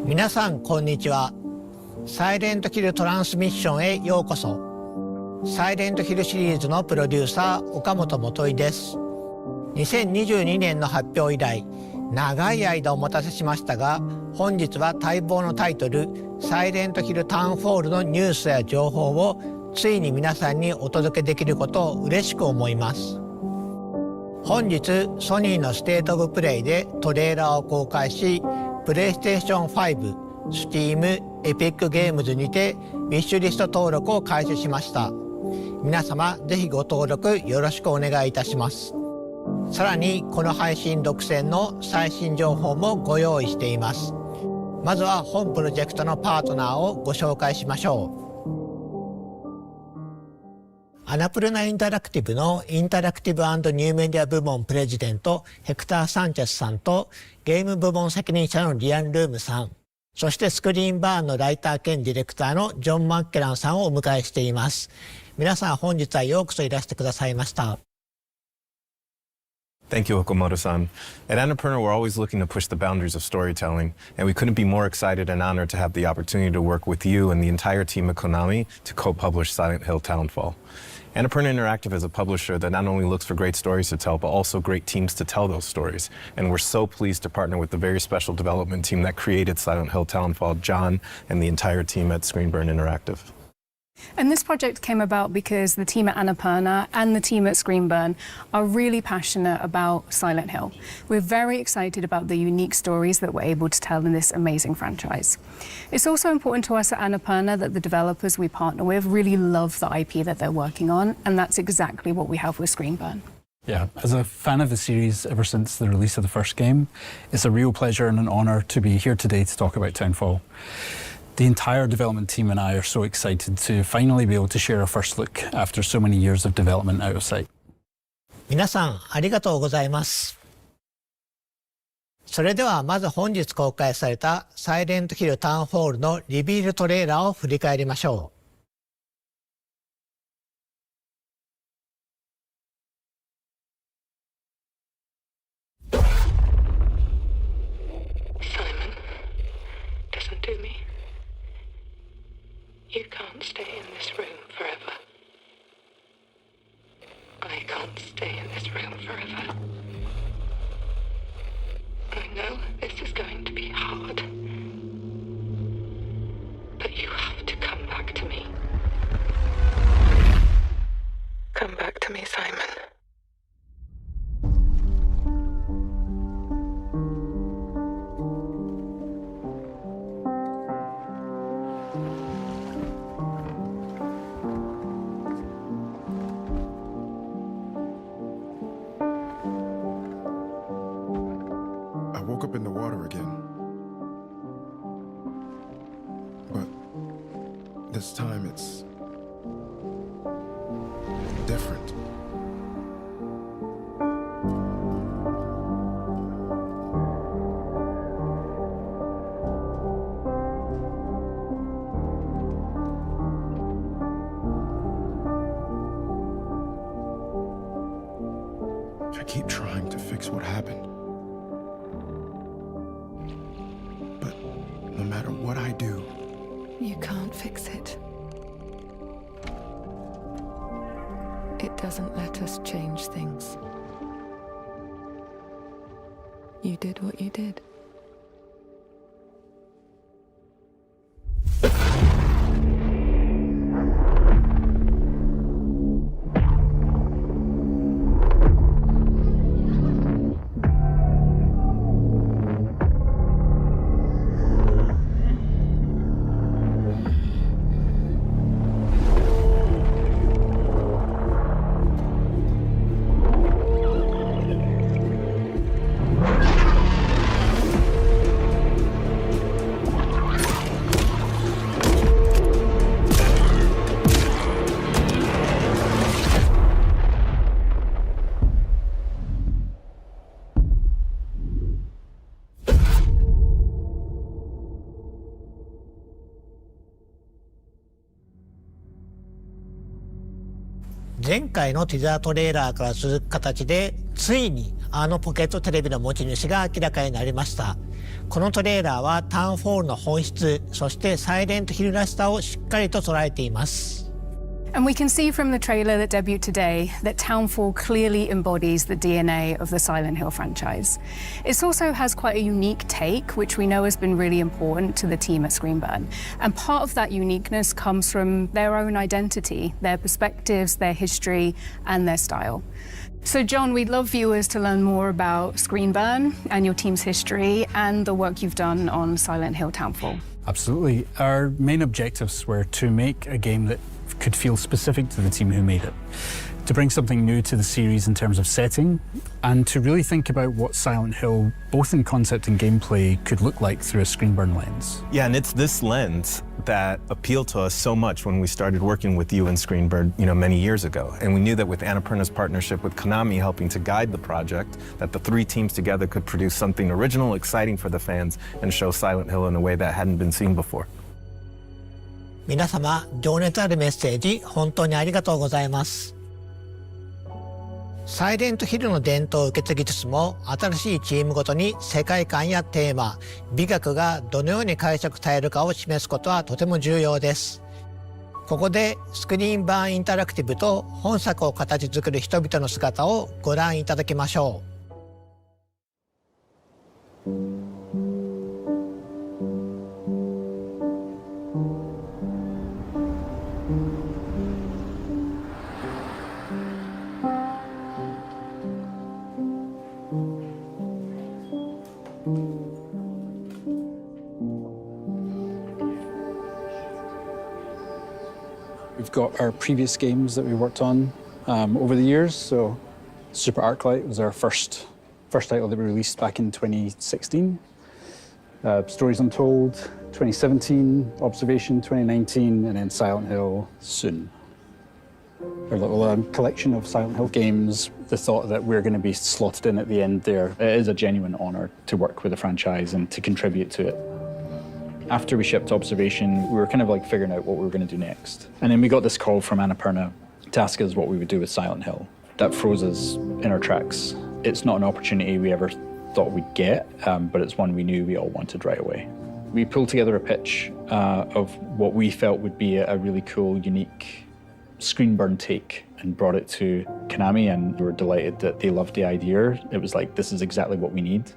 皆さんこんにちは。サイレントキルトランスミッションへようこそ。サイレントキルシリーズのプロデューサー岡本元井です。2022年の発表以来長い間お待たせしましたが、本日は待望のタイトルサイレントキルタウンフォールのニュースや情報をついに皆さんにお届けできることを嬉しく思います。本日ソニーのステートオブプレイでトレーラーを公開し、プレイステーション5、Steam、エピックゲームズにてウィッシュリスト登録を開始しました。皆様ぜひご登録よろしくお願いいたします。さらにこの配信独占の最新情報もご用意しています。まずは本プロジェクトのパートナーをご紹介しましょう。アナプルナインタラクティブのインタラクティブ&ニューメディア部門プレジデントヘクター・サンチェスさんとゲーム部門責任者のリアン・ルームさん、そしてスクリーンバーンのライター兼ディレクターのジョン・マッケランさんをお迎えしています。皆さん本日はようこそいらしてくださいました。Thank you, Okamoto-san. At Annapurna, we're always looking to push the boundaries of storytelling, and we couldn't be more excited and honored to have the opportunity to work with you and the entire team at Konami to co-publish Silent Hill Townfall. Annapurna Interactive is a publisher that not only looks for great stories to tell, but also great teams to tell those stories. And we're so pleased to partner with the very special development team that created Silent Hill Townfall, John, and the entire team at Screenburn Interactive. And this project came about because the team at Annapurna and the team at Screenburn are really passionate about Silent Hill. We're very excited about the unique stories that we're able to tell in this amazing franchise. It's also important to us at Annapurna that the developers we partner with really love the IP that they're working on, and that's exactly what we have with Screenburn. Yeah, as a fan of the series ever since the release of the first game, it's a real pleasure and an honour to be here today to talk about Townfall. The entire development team and I are so excited to finally be able to share a first look after so many years of development out of sight. 皆さんありがとうございます。それではまず本日公開されたサイレントキルタウンフォールのリビールトレーラーを振り返りましょう。You can't stay in this room forever. I can't stay in this room forever. I know this is going to be hard. But you have to come back to me. Come back to me, Simon. I woke up in the water again. But this time it's different. I keep trying to fix what happened. No matter what I do, You can't fix it. It doesn't let us change things. You did what you did.前回のティザートレーラーから続く形でついにあのポケットテレビの持ち主が明らかになりました。このトレーラーはタウンフォールの本質、そしてサイレントヒルらしさをしっかりと捉えています。And we can see from the trailer that debuted today that Townfall clearly embodies the DNA of the Silent Hill franchise. It also has quite a unique take, which we know has been really important to the team at Screenburn. And part of that uniqueness comes from their own identity, their perspectives, their history, and their style. So John, we'd love viewers to learn more about Screenburn and your team's history and the work you've done on Silent Hill Townfall. Absolutely. Our main objectives were to make a game that could feel specific to the team who made it, to bring something new to the series in terms of setting, and to really think about what Silent Hill, both in concept and gameplay, could look like through a Screenburn lens. Yeah, and it's this lens that appealed to us so much when we started working with you in Screenburn, many years ago. And we knew that with Annapurna's partnership with Konami helping to guide the project, that the three teams together could produce something original, exciting for the fans, and show Silent Hill in a way that hadn't been seen before. 皆様、情熱あるメッセージ、本当にありがとうございます。サイレントヒルの伝統を受け継ぎつつも、新しいチームごとに世界観やテーマ、美学がどのように解釈されるかを示すことはとても重要です。ここでスクリーンバーンインタラクティブと本作を形作る人々の姿をご覧いただきましょう。We've got our previous games that we worked on over the years. So Super Arclight was our first title that we released back in 2016. Stories Untold, 2017, Observation, 2019, and then Silent Hill soon. Our little collection of Silent Hill games, the thought that we're going to be slotted in at the end there, it is a genuine honour to work with the franchise and to contribute to it. After we shipped Observation, we were kind of like figuring out what we were going to do next. And then we got this call from Annapurna to ask us what we would do with Silent Hill. That froze us in our tracks. It's not an opportunity we ever thought we'd get, but it's one we knew we all wanted right away. We pulled together a pitch of what we felt would be a really cool, unique Screenburn take and brought it to Konami, and we were delighted that they loved the idea. It was like, this is exactly what we need.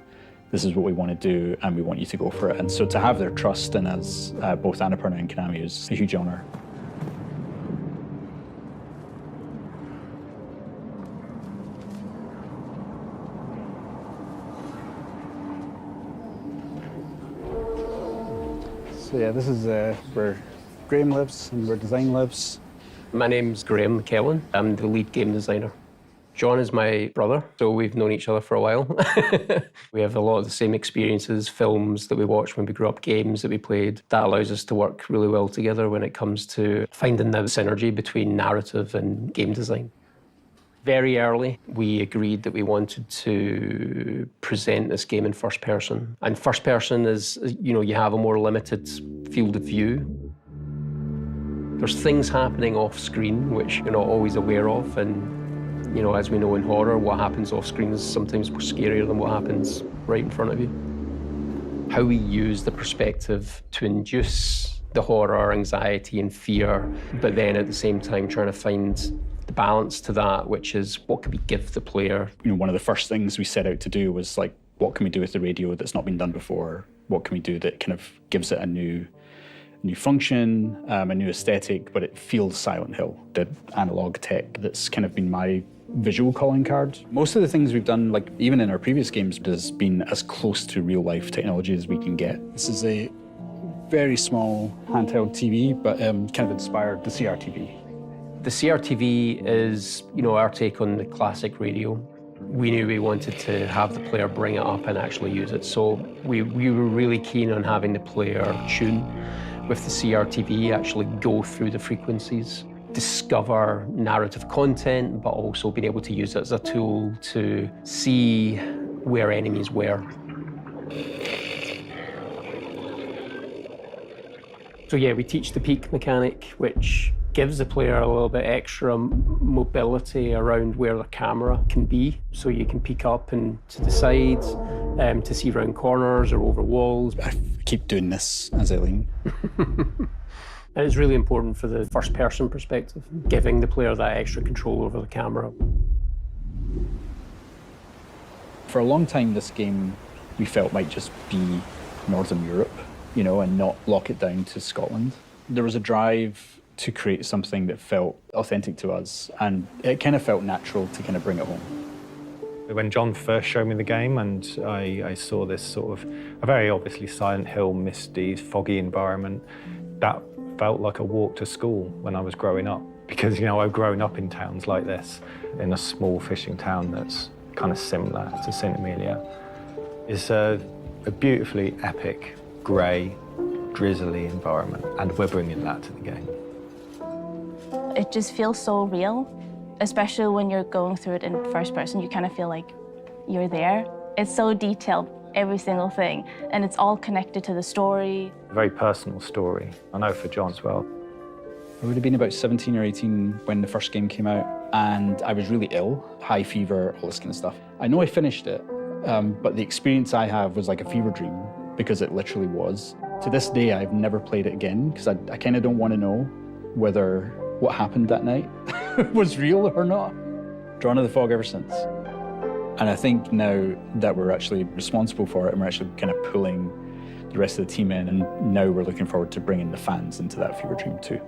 This is what we want to do, and we want you to go for it. And so to have their trust in us, both Annapurna and Konami, is a huge honour. So yeah, this is where Graham lives and where design lives. My name's Graham McKellen. I'm the lead game designer. John is my brother, so we've known each other for a while. We have a lot of the same experiences, films that we watched when we grew up, games that we played. That allows us to work really well together when it comes to finding the synergy between narrative and game design. Very early, we agreed that we wanted to present this game in first person. And first person is, you have a more limited field of view. There's things happening off screen which you're not always aware of, and as we know in horror, what happens off screen is sometimes more scarier than what happens right in front of you. How we use the perspective to induce the horror, anxiety, and fear, but then at the same time trying to find the balance to that, which is what can we give the player? One of the first things we set out to do was like, what can we do with the radio that's not been done before? What can we do that kind of gives it a new function, a new aesthetic, but it feels Silent Hill, the analog tech that's kind of been my visual calling card. Most of the things we've done, like even in our previous games, has been as close to real life technology as we can get. This is a very small handheld TV, but kind of inspired the CRTV. The CRTV is, our take on the classic radio. We knew we wanted to have the player bring it up and actually use it, so we were really keen on having the player tune with the CRTV, actually go through the frequencies, discover narrative content, but also being able to use it as a tool to see where enemies were. So yeah, we teach the peek mechanic, which gives the player a little bit extra mobility around where the camera can be. So you can peek up and to the sides, to see round corners or over walls. I keep doing this as I lean. And it's really important for the first-person perspective, giving the player that extra control over the camera. For a long time, this game we felt might just be Northern Europe, you know, and not lock it down to Scotland. There was a drive to create something that felt authentic to us, and it kind of felt natural to kind of bring it home. When John first showed me the game and I saw this sort of a very obviously Silent Hill, misty, foggy environment, that felt like a walk to school when I was growing up. Because, you know, I've grown up in towns like this, in a small fishing town that's kind of similar to St. Amelia. It's a beautifully epic, grey, drizzly environment, and we're bringing that to the game. It just feels so real, especially when you're going through it in first person. You kind of feel like you're there. It's so detailed, every single thing, and it's all connected to the story. A very personal story, I know for John as well. I would have been about 17 or 18 when the first game came out, and I was really ill, high fever, all this kind of stuff. I know I finished it, but the experience I have was like a fever dream, because it literally was. To this day, I've never played it again, because I kind of don't want to know whether what happened that night was real or not. Drawn to the fog ever since. And I think now that we're actually responsible for it and we're actually kind of pulling the rest of the team in, and now we're looking forward to bringing the fans into that fever dream too.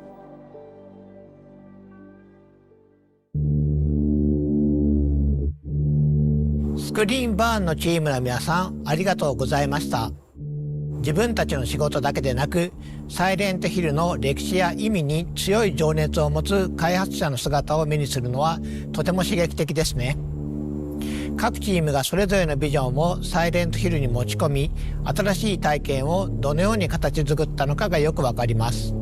スクリーンバーンのチームの皆さん、ありがとうございました。自分たちの仕事だけでなく、サイレントヒルの歴史や意味に強い情熱を持つ開発者の姿を目にするのはとても刺激的ですね。各チームがそれぞれのビジョンをサイレントヒルに持ち込み、新しい体験をどのように形作ったのかがよくわかります。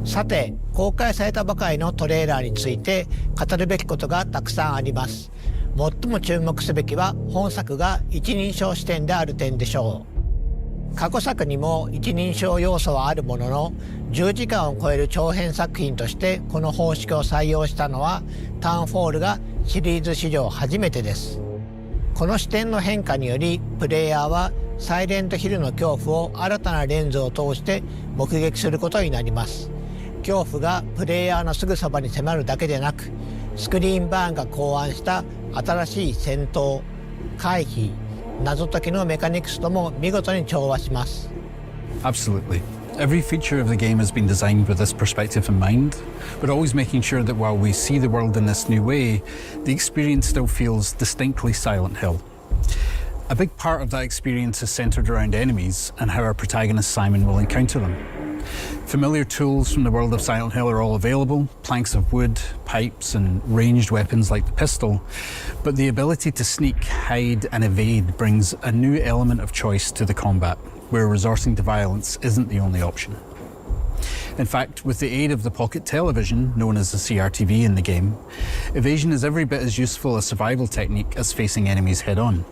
さて、公開されたばかりのトレーラーについて語るべきことがたくさんあります。最も注目すべきは本作が一人称視点である点でしょう。過去作にも一人称要素はあるものの、10時間を超える長編作品としてこの方式を採用したのはタウンフォールがシリーズ史上初めてです。この視点の変化によりプレイヤーはサイレントヒルの恐怖を新たなレンズを通して目撃することになります。恐怖がプレイヤーのすぐそばに迫るだけでなく、スクリーンバーンが考案した新しい戦闘、回避、謎解きのメカニクスとも見事に調和します。Absolutely. Every feature of the game has been designed with this perspective in mind, but always making sure that while we see the world in this new way, the experience still feels distinctly Silent Hill. A big part of that experience is centered around enemies and how our protagonist Simon will encounter them. Familiar tools from the world of Silent Hill are all available, planks of wood, pipes and ranged weapons like the pistol, but the ability to sneak, hide and evade brings a new element of choice to the combat, where resorting to violence isn't the only option. In fact, with the aid of the pocket television, known as the CRTV in the game, evasion is every bit as useful a survival technique as facing enemies head-on.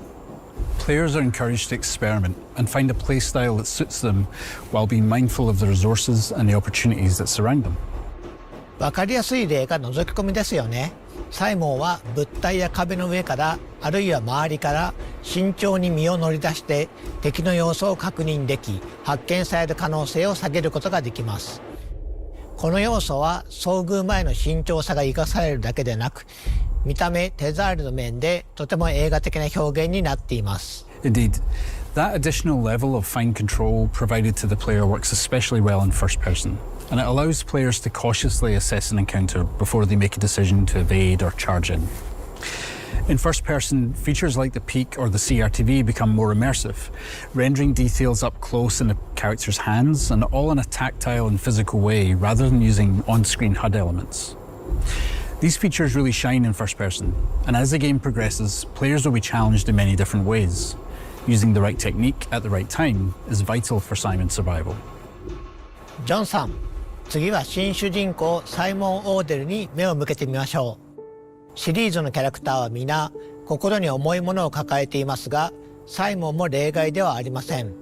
Players are encouraged to experiment and find a playstyle that suits them while being mindful of the resources and the opportunities that surround them. わかりやすい例が覗き込みですよね。サイモンは物体や壁の上から、あるいは周りから慎重に身を乗り出して敵の様子を確認でき、発見される可能性を下げることができます。この要素は遭遇前の慎重さが生かされるだけでなく、見た目、手触りの面でとても映画的な表現になっています。Indeed, that additional level of fine control provided to the player works especially well in first person, and it allows players to cautiously assess an encounter before they make a decision to evade or charge in. In first person, features like the peek or the CRTV become more immersive, rendering details up close in the character's hands and all in a tactile and physical way rather than using on-screen HUD elements. These features really shine in first person, and as the game progresses, players will be challenged in many different ways. Using the right technique at the right time is vital for Simon's survival. ジョンさん、次は新主人公サイモン・オーデルに目を向けてみましょう。シリーズのキャラクターは皆心に重いものを抱えていますが、サイモンも例外ではありません。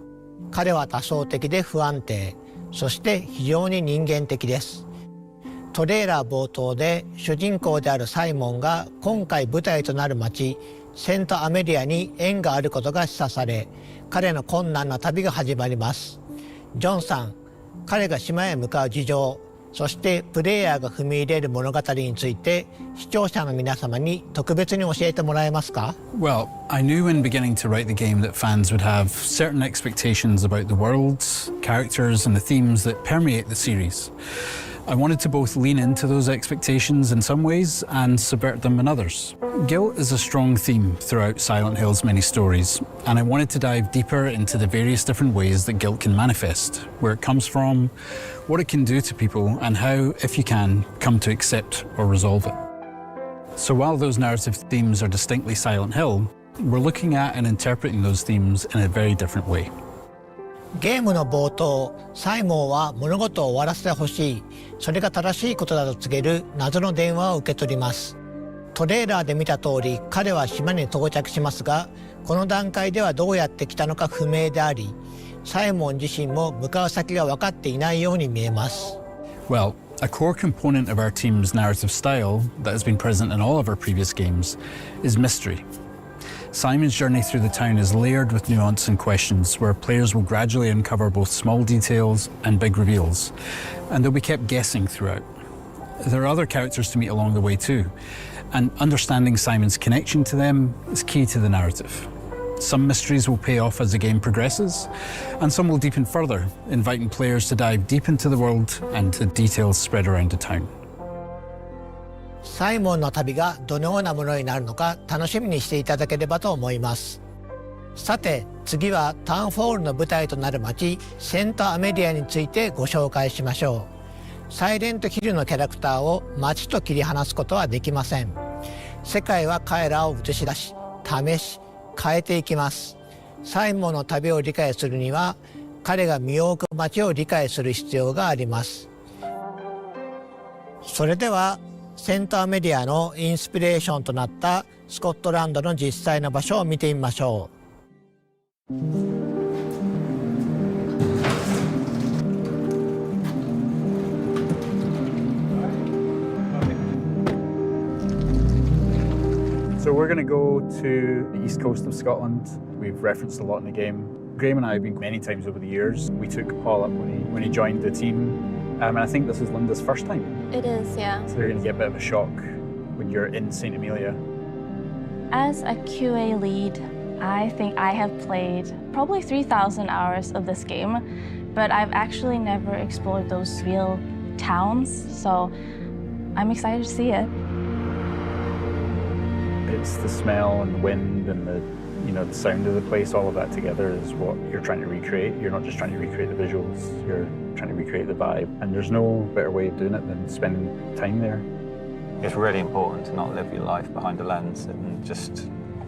彼は多層的で不安定、そして非常に人間的です。トレーラー冒頭で主人公であるサイモンが今回舞台となる町セントアメリアに縁があることが示唆され、彼の困難な旅が始まります。ジョンさん、彼が島へ向かう事情、そしてプレイヤーが踏み入れる物語について視聴者の皆様に特別に教えてもらえますか？ Well, I knew when beginning to write the game that fans would have certain expectations about the worlds, characters, and the themes that permeate the series. I wanted to both lean into those expectations in some ways and subvert them in others. Guilt is a strong theme throughout Silent Hill's many stories, and I wanted to dive deeper into the various different ways that guilt can manifest, where it comes from, what it can do to people, and how, if you can, come to accept or resolve it. So while those narrative themes are distinctly Silent Hill, we're looking at and interpreting those themes in a very different way. ゲームの冒頭、サイモンは物事を終わらせてほしい、それが正しいことだと告げる謎の電話を受け取ります。トレーラーで見た通り、彼は島に到着しますが、この段階ではどうやって来たのか不明であり、サイモン自身も向かう先が分かっていないように見えます。Well, a core component of our team's narrative style that has been present in all of our previous games is mystery. Simon's journey through the town is layered with nuance and questions where players will gradually uncover both small details and big reveals, and they'll be kept guessing throughout. There are other characters to meet along the way too, and understanding Simon's connection to them is key to the narrative. Some mysteries will pay off as the game progresses, and some will deepen further, inviting players to dive deep into the world and the details spread around the town. サイモンの旅がどのようなものになるのか楽しみにしていただければと思います。さて次はタウンフォールの舞台となる街セントアメリアについてご紹介しましょう。サイレントヒルのキャラクターを街と切り離すことはできません。世界は彼らを映し出し、試し、変えていきます。サイモンの旅を理解するには彼が身を置く街を理解する必要があります。それではセントアメリアのインスピレーションとなったスコットランドの実際の場所を見てみましょう。So we're going to go to the east coast of Scotland. We've referenced a lot in the game. Graham and I have been many times over the years. We took Paul up when he joined the team. And I think this is Linda's first time. It is, yeah. So you're going to get a bit of a shock when you're in St. Amelia. As a QA lead, I think I have played probably 3,000 hours of this game, but I've actually never explored those real towns, so I'm excited to see it. It's the smell and the wind and the sound of the place, all of that together is what you're trying to recreate. You're not just trying to recreate the visuals, you're trying to recreate the vibe. And there's no better way of doing it than spending time there. It's really important to not live your life behind a lens and just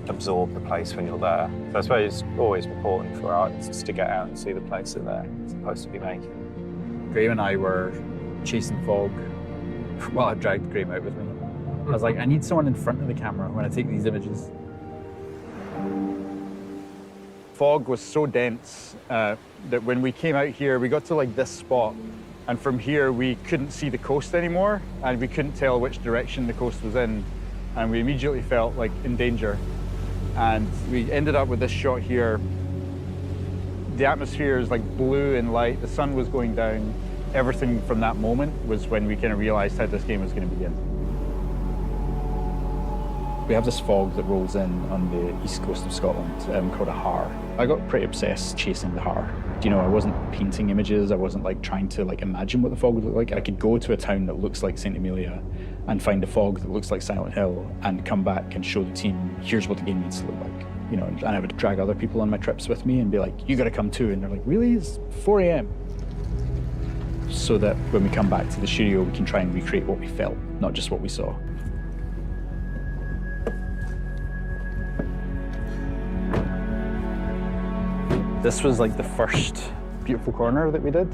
absorb the place when you're there. So I suppose it's always important for artists to get out and see the place that they're supposed to be making. Graham and I were chasing fog. Well, I dragged Graham out with me. I was like, I need someone in front of the camera when I take these images. Fog was so dense that when we came out here, we got to like this spot, and from here we couldn't see the coast anymore, and we couldn't tell which direction the coast was in, and we immediately felt like in danger. And we ended up with this shot here. The atmosphere is like blue and light, the sun was going down. Everything from that moment was when we kind of realized how this game was going to begin. We have this fog that rolls in on the east coast of Scotland called a har. I got pretty obsessed chasing the har. I wasn't painting images, I wasn't like trying to like imagine what the fog would look like. I could go to a town that looks like St. Amelia and find a fog that looks like Silent Hill and come back and show the team, here's what the game needs to look like. And I would drag other people on my trips with me and be like, you gotta come too. And they're like, really? It's 4 a.m. So that when we come back to the studio, we can try and recreate what we felt, not just what we saw. This was like the first beautiful corner that we did.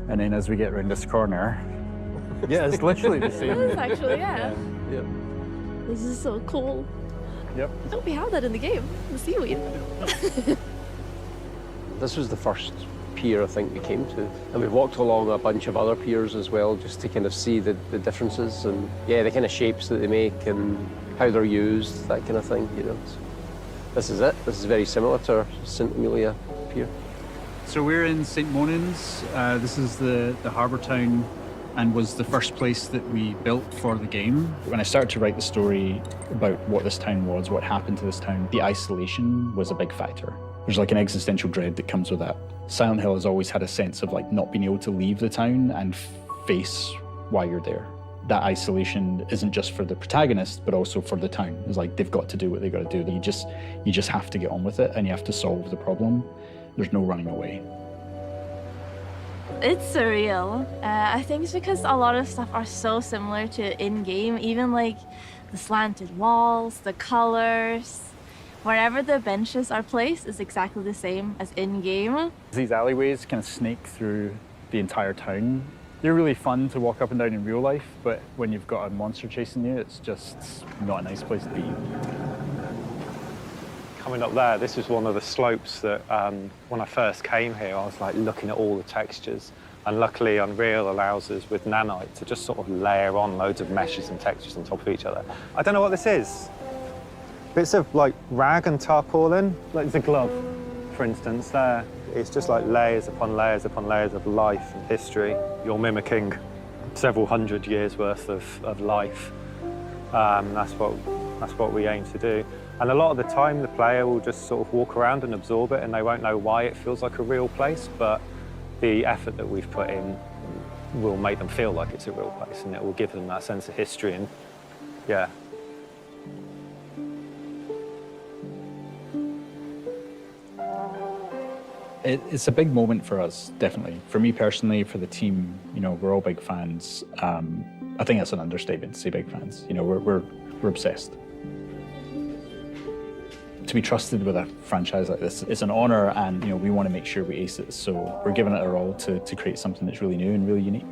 And then as we get around this corner, yeah, it's literally the same. It is actually, yeah. Yep. This is so cool. Yep. I hope we have that in the game, the seaweed. This was the first pier I think we came to. And we walked along a bunch of other piers as well, just to kind of see the differences and, yeah, the kind of shapes that they make and how they're used, that kind of thing, you know. So this is it. This is very similar to our St. Amelia pier. So we're in St. Monans. This is the harbour town and was the first place that we built for the game. When I started to write the story about what this town was, what happened to this town, the isolation was a big factor. There's like an existential dread that comes with that. Silent Hill has always had a sense of like not being able to leave the town and face why you're there. That isolation isn't just for the protagonist, but also for the town. It's like they've got to do what they've got to do. You just have to get on with it and you have to solve the problem. There's no running away. It's surreal. I think it's because a lot of stuff are so similar to in-game, even like the slanted walls, the colors. Wherever the benches are placed is exactly the same as in-game. These alleyways kind of snake through the entire town. They're really fun to walk up and down in real life, but when you've got a monster chasing you, it's just not a nice place to be. Coming up there, this was one of the slopes that when I first came here, I was like looking at all the textures. And luckily Unreal allows us with nanite to just sort of layer on loads of meshes and textures on top of each other. I don't know what this is. Bits of like rag and tarpaulin, like the glove, for instance, there. It's just like layers upon layers upon layers of life and history. You're mimicking several hundred years worth of life. That's what we aim to do. And a lot of the time, the player will just sort of walk around and absorb it, and they won't know why it feels like a real place, but the effort that we've put in will make them feel like it's a real place, and it will give them that sense of history, and yeah. It's a big moment for us, definitely. For me personally, for the team, you know, we're all big fans. I think that's an understatement to say big fans. You know, we're obsessed. To be trusted with a franchise like this is an honor, and you know, we want to make sure we ace it. So we're giving it our all to create something that's really new and really unique.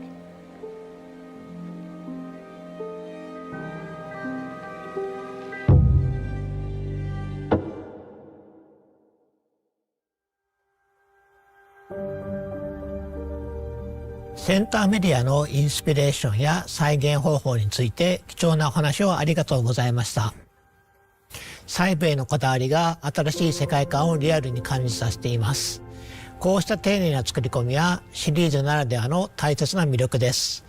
センターメディアのインスピレーションや再現方法について貴重なお話をありがとうございました。細部へのこだわりが新しい世界観をリアルに感じさせています。こうした丁寧な作り込みはシリーズならではの大切な魅力です。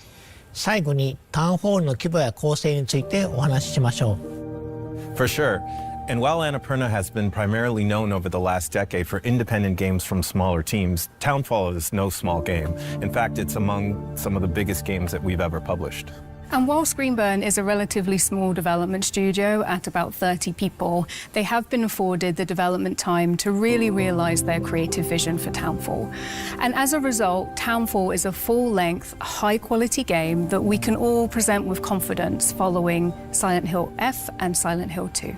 最後にタウンホールの規模や構成についてお話ししましょう。For sure. And while Annapurna has been primarily known over the last decade for independent games from smaller teams, Townfall is no small game. In fact, it's among some of the biggest games that we've ever published. And while Screenburn is a relatively small development studio at about 30 people, they have been afforded the development time to really realise their creative vision for Townfall. And as a result, Townfall is a full-length, high-quality game that we can all present with confidence following Silent Hill F and Silent Hill 2.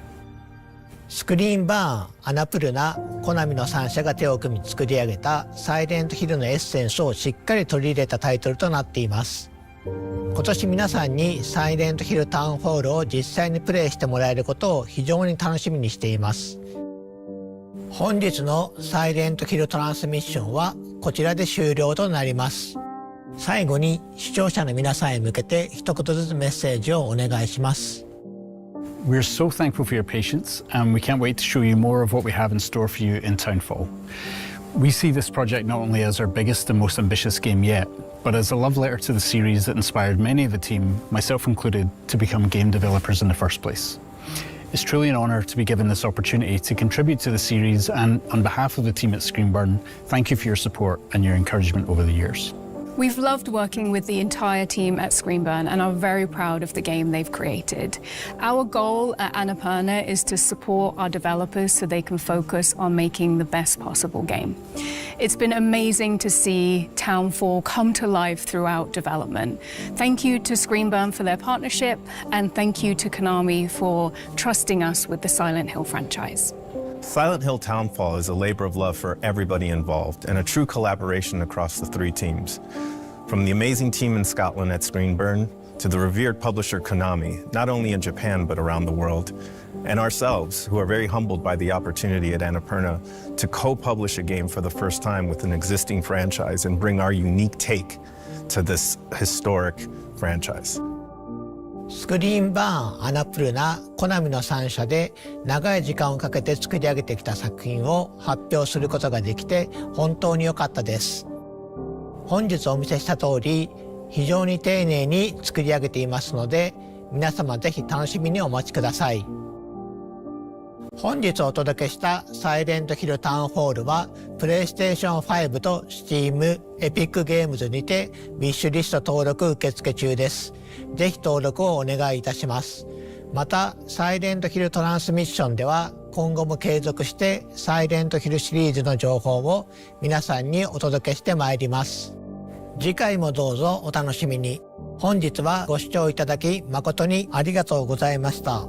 スクリーンバーン、アナプルナ、コナミの3社が手を組み作り上げたサイレントヒルのエッセンスをしっかり取り入れたタイトルとなっています。今年皆さんにサイレントヒルタウンホールを実際にプレイしてもらえることを非常に楽しみにしています。本日のサイレントヒルトランスミッションはこちらで終了となります。最後に視聴者の皆さんへ向けて一言ずつメッセージをお願いします。We're so thankful for your patience, and we can't wait to show you more of what we have in store for you in Townfall. We see this project not only as our biggest and most ambitious game yet, but as a love letter to the series that inspired many of the team, myself included, to become game developers in the first place. It's truly an honour to be given this opportunity to contribute to the series, and on behalf of the team at Screenburn, thank you for your support and your encouragement over the years. We've loved working with the entire team at Screenburn and are very proud of the game they've created. Our goal at Annapurna is to support our developers so they can focus on making the best possible game. It's been amazing to see Townfall come to life throughout development. Thank you to Screenburn for their partnership, and thank you to Konami for trusting us with the Silent Hill franchise. Silent Hill Townfall is a labor of love for everybody involved and a true collaboration across the three teams. From the amazing team in Scotland at Screenburn to the revered publisher Konami, not only in Japan but around the world, and ourselves, who are very humbled by the opportunity at Annapurna to co-publish a game for the first time with an existing franchise and bring our unique take to this historic franchise. スクリーンバーン、アナプルナ、コナミの3社で長い時間をかけて作り上げてきた作品を発表することができて本当に良かったです。本日お見せした通り、非常に丁寧に作り上げていますので、皆様ぜひ楽しみにお待ちください。本日お届けしたサイレントヒルタウンホールは、プレイステーション5と Steam、エピックゲームズにてウィッシュリスト登録受付中です。ぜひ登録をお願いいたします。また、サイレントヒルトランスミッションでは、今後も継続してサイレントヒルシリーズの情報を皆さんにお届けしてまいります。次回もどうぞお楽しみに。本日はご視聴いただき誠にありがとうございました。